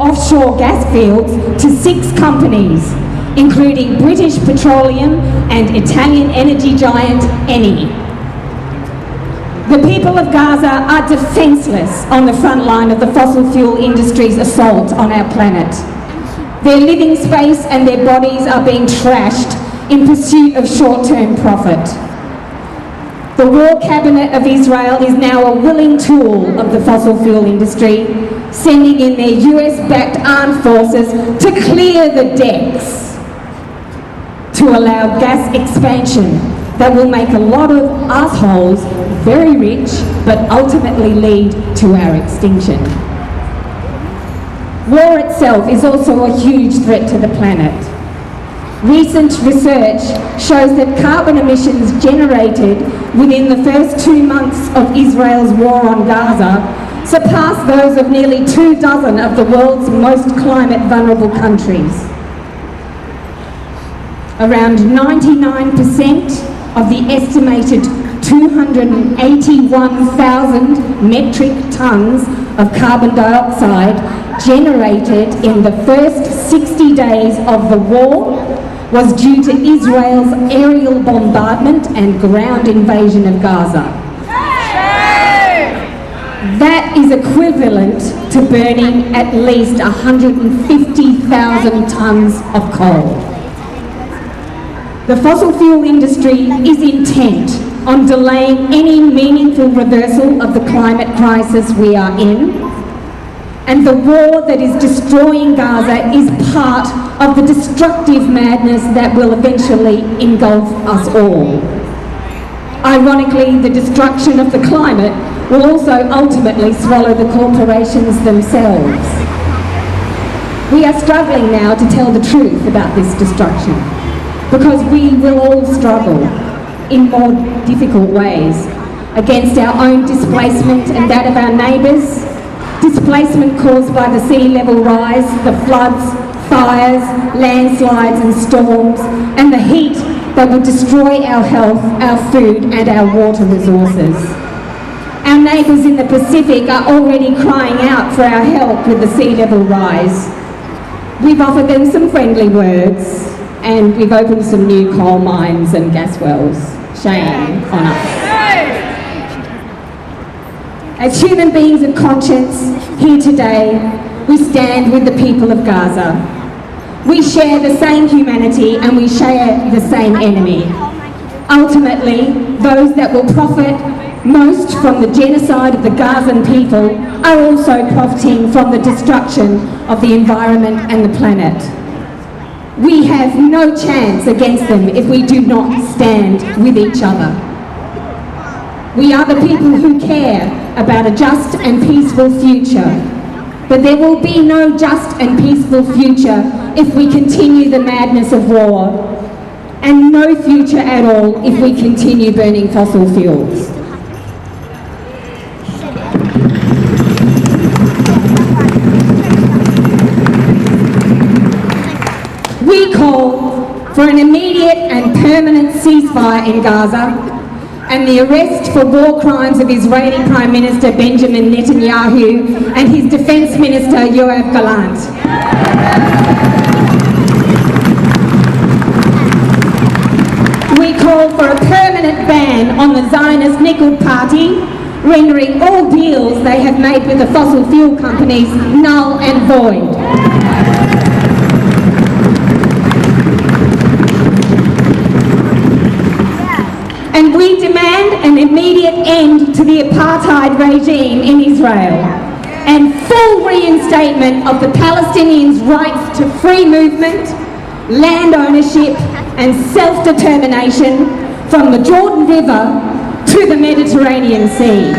offshore gas fields to 6 companies, including British Petroleum and Italian energy giant Eni. The people of Gaza are defenceless on the front line of the fossil fuel industry's assault on our planet. Their living space and their bodies are being trashed in pursuit of short-term profit. The War Cabinet of Israel is now a willing tool of the fossil fuel industry, sending in their US-backed armed forces to clear the decks to allow gas expansion that will make a lot of assholes very rich, but ultimately lead to our extinction. War itself is also a huge threat to the planet. Recent research shows that carbon emissions generated within the first 2 months of Israel's war on Gaza surpass those of nearly 24 of the world's most climate vulnerable countries. Around 99% of the estimated 281,000 metric tonnes of carbon dioxide generated in the first 60 days of the war was due to Israel's aerial bombardment and ground invasion of Gaza. That is equivalent to burning at least 150,000 tonnes of coal. The fossil fuel industry is intent on delaying any meaningful reversal of the climate crisis we are in, and the war that is destroying Gaza is part of the destructive madness that will eventually engulf us all. Ironically, the destruction of the climate will also ultimately swallow the corporations themselves. We are struggling now to tell the truth about this destruction, because we will all struggle in more difficult ways against our own displacement and that of our neighbours, displacement caused by the sea level rise, the floods, fires, landslides and storms, and the heat that will destroy our health, our food and our water resources. Our neighbours in the Pacific are already crying out for our help with the sea level rise. We've offered them some friendly words, and we've opened some new coal mines and gas wells. Shame on us. As human beings of conscience, here today, we stand with the people of Gaza. We share the same humanity and we share the same enemy. Ultimately, those that will profit most from the genocide of the Gazan people are also profiting from the destruction of the environment and the planet. We have no chance against them if we do not stand with each other. We are the people who care about a just and peaceful future, but there will be no just and peaceful future if we continue the madness of war, and no future at all if we continue burning fossil fuels. We call for an immediate and permanent ceasefire in Gaza and the arrest for war crimes of Israeli Prime Minister Benjamin Netanyahu and his Defence Minister Yoav Gallant. We call for a permanent ban on the Zionist Nickel Party, rendering all deals they have made with the fossil fuel companies null and void. And we demand an immediate end to the apartheid regime in Israel and full reinstatement of the Palestinians' rights to free movement, land ownership and self-determination from the Jordan River to the Mediterranean Sea.